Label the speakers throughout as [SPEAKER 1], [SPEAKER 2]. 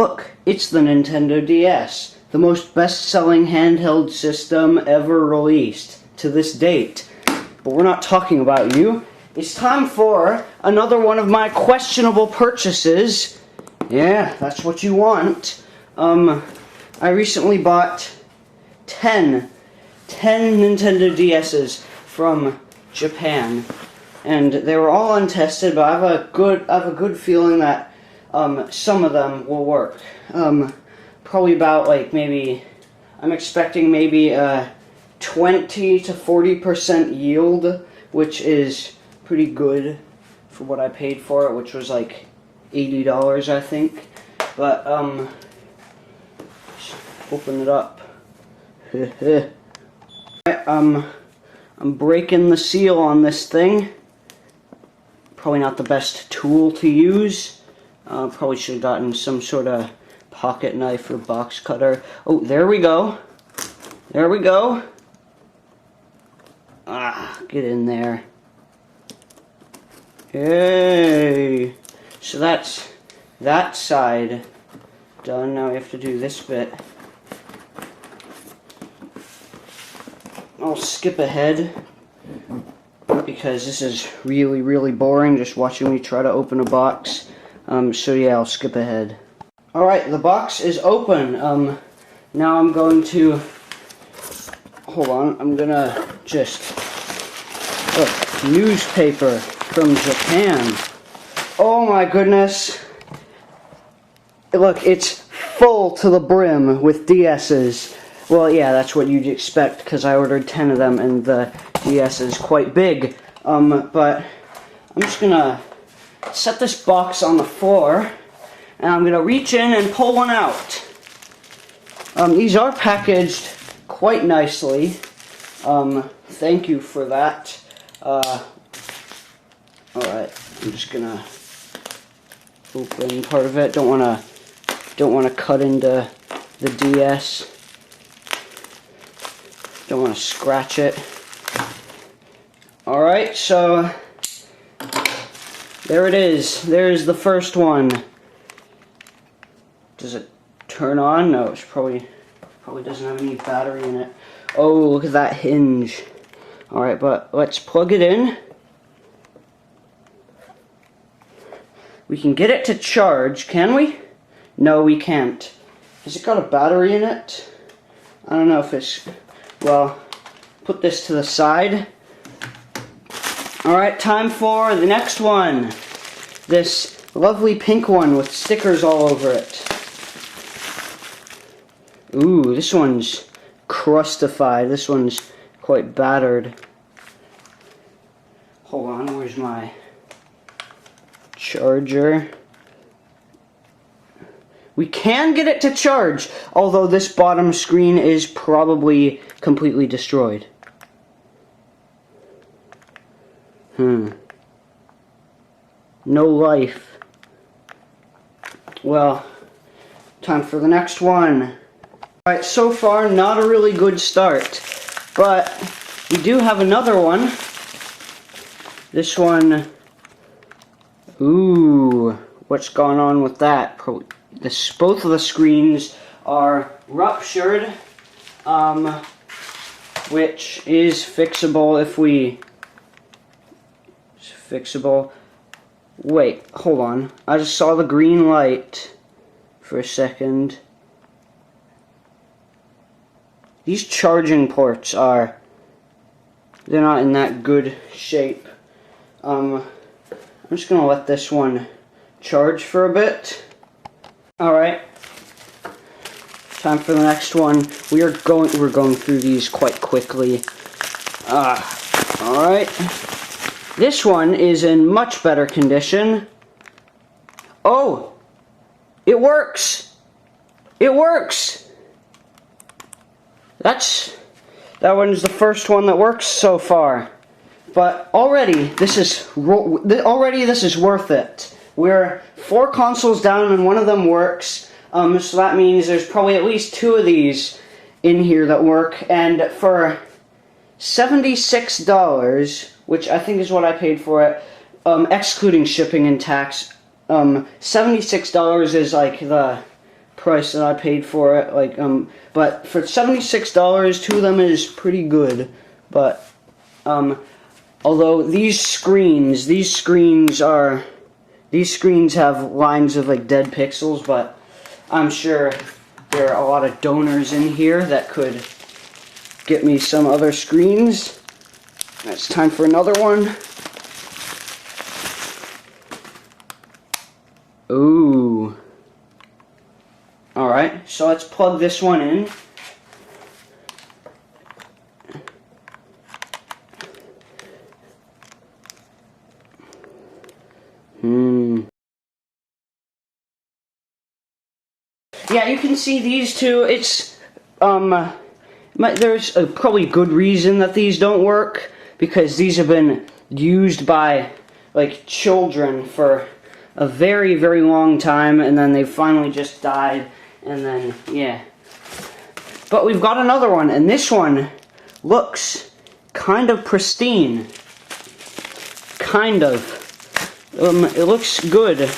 [SPEAKER 1] Look, it's the Nintendo DS, the most best-selling handheld system ever released to this date. But we're not talking about you. It's time for another one of my questionable purchases. Yeah, that's what you want. I recently bought 10 Nintendo DS's from Japan, and they were all untested, but I have a good feeling that some of them will work. Probably about I'm expecting maybe a 20 to 40% yield, which is pretty good for what I paid for it, which was like $80, I think. But open it up. I'm breaking the seal on this thing. Probably not the best tool to use. Probably should have gotten some sort of pocket knife or box cutter. Oh, there we go. There we go. Ah, get in there. Yay! So that's that side done. Now we have to do this bit. I'll skip ahead because this is really boring just watching me try to open a box. So yeah, I'll skip ahead. Alright, the box is open. Now I'm going to... Hold on, I'm gonna just... Look, newspaper from Japan. Oh my goodness. Look, it's full to the brim with DS's. Well, yeah, that's what you'd expect, because I ordered 10 of them, and the DS is quite big. But I'm just gonna set this box on the floor, and I'm gonna reach in and pull one out. These are packaged quite nicely. Thank you for that. Alright, I'm just gonna open part of it. Don't wanna cut into the DS. Don't want to scratch it. Alright, so there it is. There's the first one. Does it turn on? No, it's probably doesn't have any battery in it. Oh, look at that hinge. Alright, but let's plug it in. We can get it to charge, can we? No, we can't. Has it got a battery in it? I don't know if it's... Well, put this to the side. Alright, time for the next one. This lovely pink one with stickers all over it. Ooh, this one's crustified. This one's quite battered. Hold on, where's my charger? We can get it to charge, although this bottom screen is probably completely destroyed. No life. Well, time for the next one. Alright, so far, not a really good start, but we do have another one. This one, ooh, what's going on with that? Both of the screens are ruptured, which is fixable if we... It's fixable. Wait, hold on. I just saw the green light for a second. These charging ports are... They're not in that good shape. I'm just gonna let this one charge for a bit. Alright, time for the next one. We're going through these quite quickly. Alright. This one is in much better condition. Oh! It works! It works! That one's the first one that works so far. But already this is worth it. We're 4 consoles down and one of them works, so that means there's probably at least 2 of these in here that work, and for $76, which I think is what I paid for it, excluding shipping and tax, $76 is like price that I paid for it. Like, but for $76, 2 of them is pretty good. But, although these screens have lines of like dead pixels, but I'm sure there are a lot of donors in here that could get me some other screens. It's time for another one. Ooh. Alright, so let's plug this one in. Yeah, you can see these two. It's, there's a probably good reason that these don't work, because these have been used by, like, children for a very, very long time, and then they finally just died, and then, yeah. But we've got another one, and this one looks kind of pristine. Kind of. It looks good.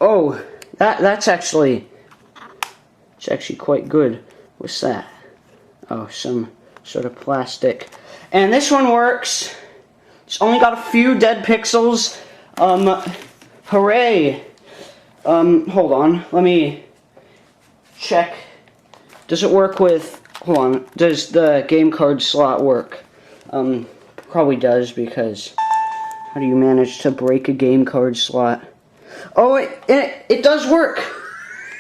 [SPEAKER 1] Oh, that's actually... It's actually quite good. What's that? Oh, some sort of plastic. And this one works. It's only got a few dead pixels. Hooray. Hold on. Let me check. Does it work with... Hold on. Does the game card slot work? Probably does, because... How do you manage to break a game card slot? Oh, it does work.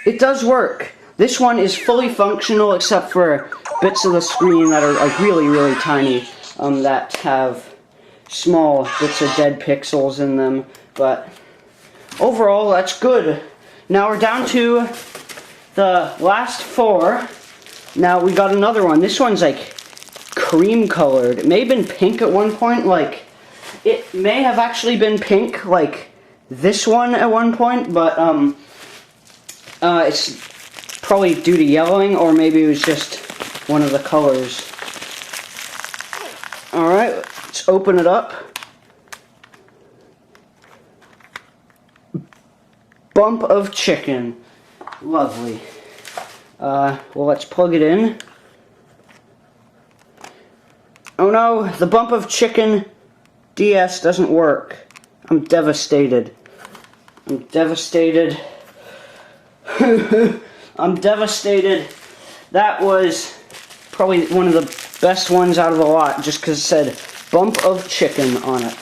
[SPEAKER 1] It does work. This one is fully functional except for bits of the screen that are like really, really tiny, that have small bits of dead pixels in them. But overall, that's good. Now we're down to the last 4. Now we got another one. This one's like cream colored. It may have been pink at one point. Like, it may have actually been pink, like this one at one point, but it's probably due to yellowing, or maybe it was just one of the colors. Alright, let's open it up. Bump of chicken. Lovely. Well, let's plug it in. Oh no, the bump of chicken DS doesn't work. I'm devastated. I'm devastated. I'm devastated. That was probably one of the best ones out of the lot, just because it said bump of chicken on it.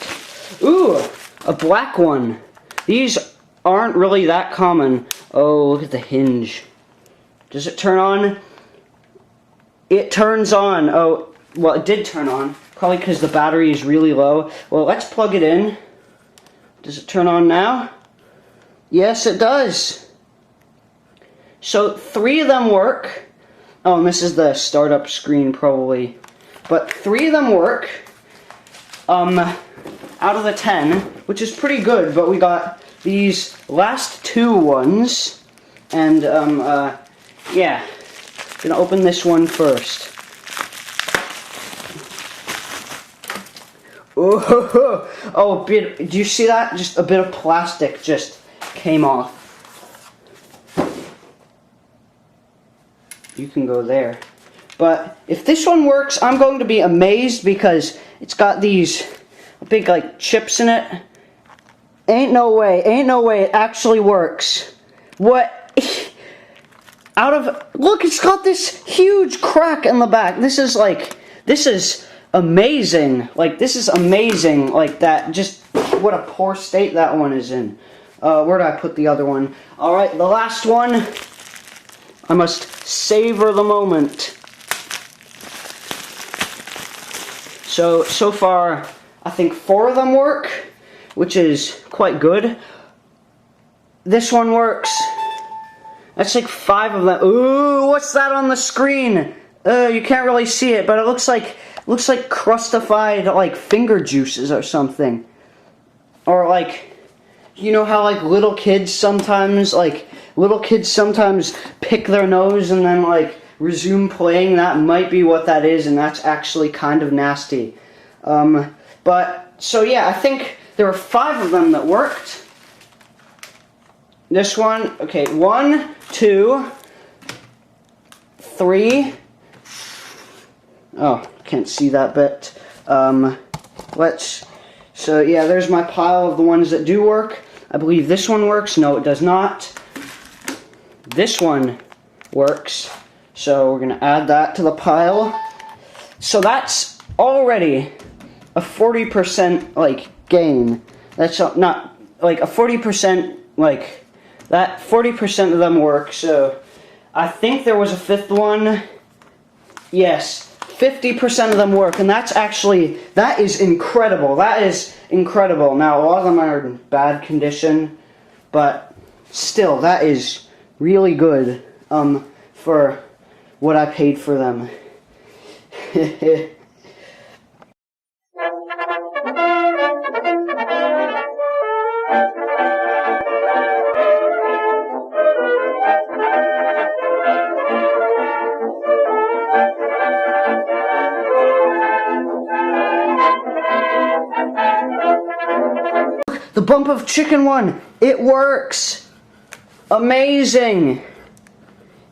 [SPEAKER 1] Ooh, a black one. These aren't really that common. Oh, look at the hinge. Does it turn on? It turns on. Oh, well, it did turn on. Probably because the battery is really low. Well, let's plug it in. Does it turn on now? Yes, it does. So 3 of them work. Oh, and this is the startup screen probably. But 3 of them work. Out of the 10, which is pretty good. But we got these last 2 ones. And, yeah. Gonna open this one first. Oh, do you see that? Just a bit of plastic just came off. You can go there. But if this one works, I'm going to be amazed, because it's got these big like chips in it. Ain't no way it actually works. What? Look, it's got this huge crack in the back. This is amazing. Like, this is amazing. Like, that, just what a poor state that one is in. Where did I put the other one? Alright, the last one. I must savor the moment. So far, I think 4 of them work, which is quite good. This one works. That's like 5 of them. Ooh, what's that on the screen? You can't really see it, but it looks like crustified, like, finger juices or something. Or, like, you know how, like, little kids sometimes pick their nose and then, like, resume playing? That might be what that is, and that's actually kind of nasty. But, so yeah, I think there were 5 of them that worked. This one, okay, 1, 2, 3. Oh, can't see that bit. So yeah, there's my pile of the ones that do work. I believe this one works. No, it does not. This one works. So we're gonna add that to the pile. So that's already a 40% like gain. That's not like a 40% like that. 40% of them work. So I think there was a fifth one. Yes, 50% of them work, and that is incredible. That is incredible. Now, a lot of them are in bad condition, but still, that is really good for what I paid for them. The bump of chicken one, it works. Amazing.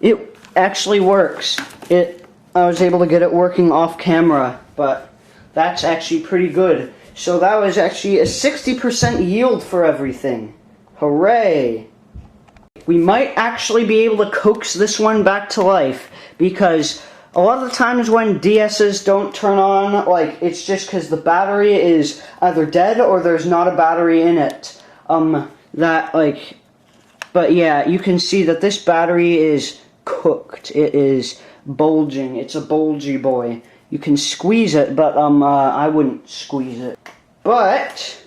[SPEAKER 1] It actually works. I was able to get it working off camera, but that's actually pretty good. So that was actually a 60% yield for everything. Hooray. We might actually be able to coax this one back to life, because a lot of the times when DSs don't turn on, like, it's just because the battery is either dead or there's not a battery in it. But yeah, you can see that this battery is cooked. It is bulging. It's a bulgy boy. You can squeeze it, but I wouldn't squeeze it. But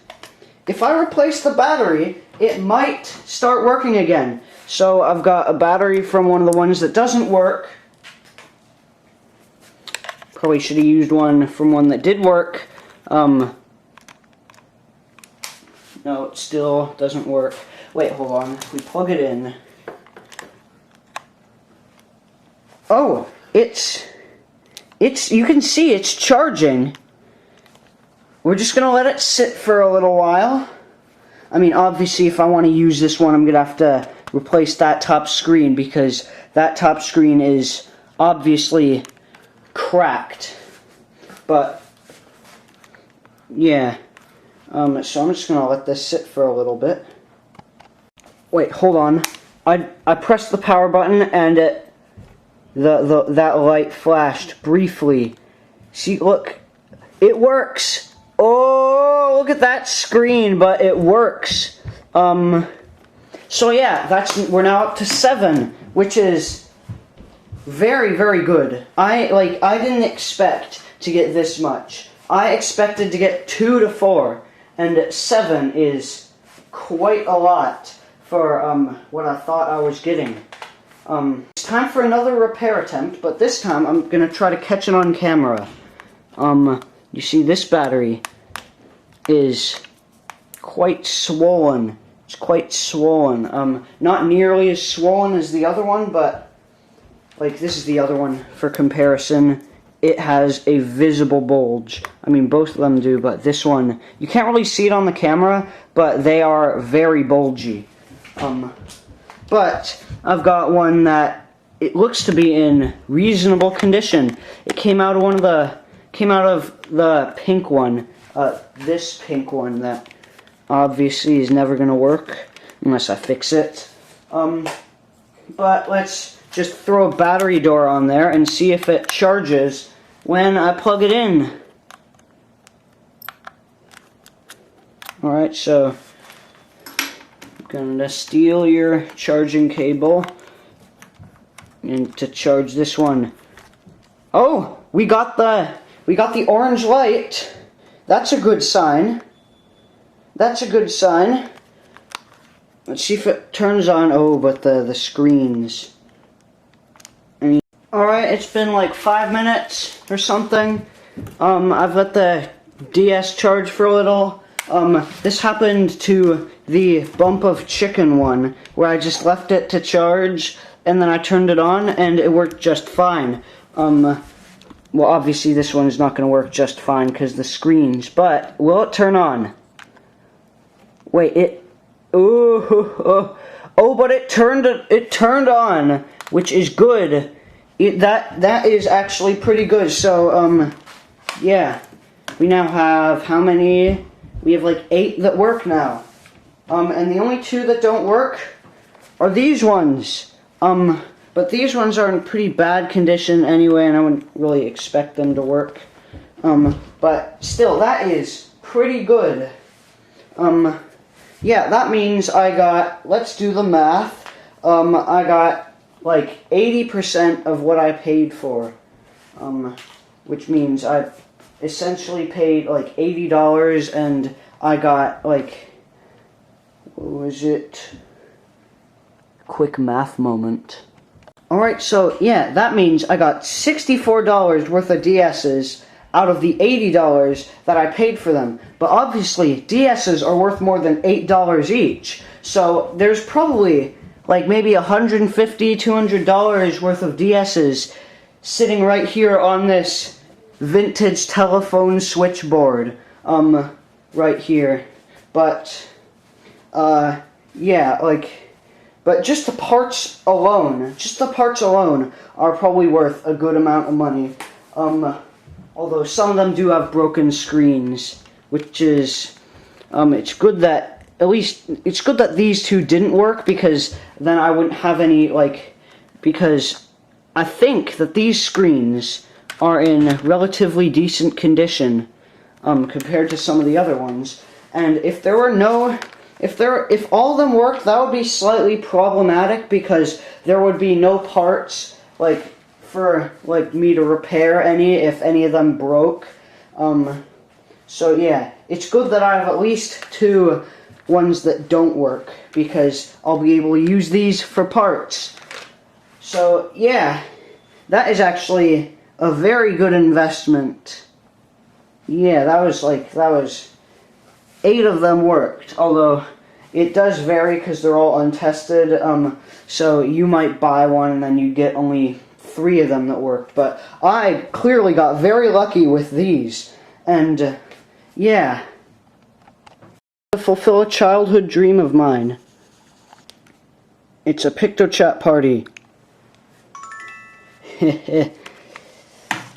[SPEAKER 1] if I replace the battery, it might start working again. So I've got a battery from one of the ones that doesn't work. Probably should have used one from one that did work. No, it still doesn't work. Wait, hold on. If we plug it in. Oh, you can see it's charging. We're just gonna let it sit for a little while. I mean, obviously, if I want to use this one, I'm gonna have to replace that top screen, because that top screen is obviously cracked. But yeah, so I'm just gonna let this sit for a little bit. Wait, hold on. I pressed the power button and that light flashed briefly. See, look, it works. Oh, look at that screen, but it works. So yeah, we're now up to 7, which is very, very good. I didn't expect to get this much. I expected to get 2 to 4, and 7 is quite a lot for what I thought I was getting. It's time for another repair attempt, but this time I'm gonna try to catch it on camera. You see, this battery is quite swollen. It's quite swollen. Not nearly as swollen as the other one, but like this is the other one for comparison. It has a visible bulge. I mean, both of them do, but this one, you can't really see it on the camera, but they are very bulgy. But I've got one that it looks to be in reasonable condition. It came out of the pink one, this pink one that obviously is never gonna work unless I fix it. But let's just throw a battery door on there and see if it charges when I plug it in. Alright, so I'm gonna steal your charging cable and to charge this one. Oh, we got the orange light. That's a good sign. That's a good sign. Let's see if it turns on. Oh, but the screens. Alright, it's been like 5 minutes or something. I've let the DS charge for a little. This happened to the bump of chicken one, where I just left it to charge, and then I turned it on, and it worked just fine. Well, obviously this one is not going to work just fine because the screens, but will it turn on? Wait, Oh, but it turned on, which is good. That is actually pretty good. So, yeah. We now have how many? We have like 8 that work now. And the only 2 that don't work are these ones. But these ones are in pretty bad condition anyway, and I wouldn't really expect them to work. But still, that is pretty good. Yeah, that means I got, let's do the math, I got like 80% of what I paid for, which means I essentially paid like $80 and I got like, what was it? Quick math moment. Alright, so yeah, that means I got $64 worth of DS's out of the $80 that I paid for them. But obviously, DS's are worth more than $8 each. So there's probably like maybe $150, $200 worth of DS's sitting right here on this vintage telephone switchboard. Right here. But, yeah, like, but just the parts alone are probably worth a good amount of money. Although some of them do have broken screens, which is, it's good that, at least, it's good that these 2 didn't work, because then I wouldn't have any, like, because I think that these screens are in relatively decent condition, compared to some of the other ones, and if there were no, if all of them worked, that would be slightly problematic, because there would be no parts, like, for like me to repair if any of them broke. So yeah, it's good that I have at least 2 ones that don't work, because I'll be able to use these for parts. So yeah, that is actually a very good investment. Yeah, that was 8 of them worked, although it does vary because they're all untested, so you might buy one and then you get only 3 of them that worked, but I clearly got very lucky with these, and yeah, to fulfill a childhood dream of mine. It's a PictoChat party.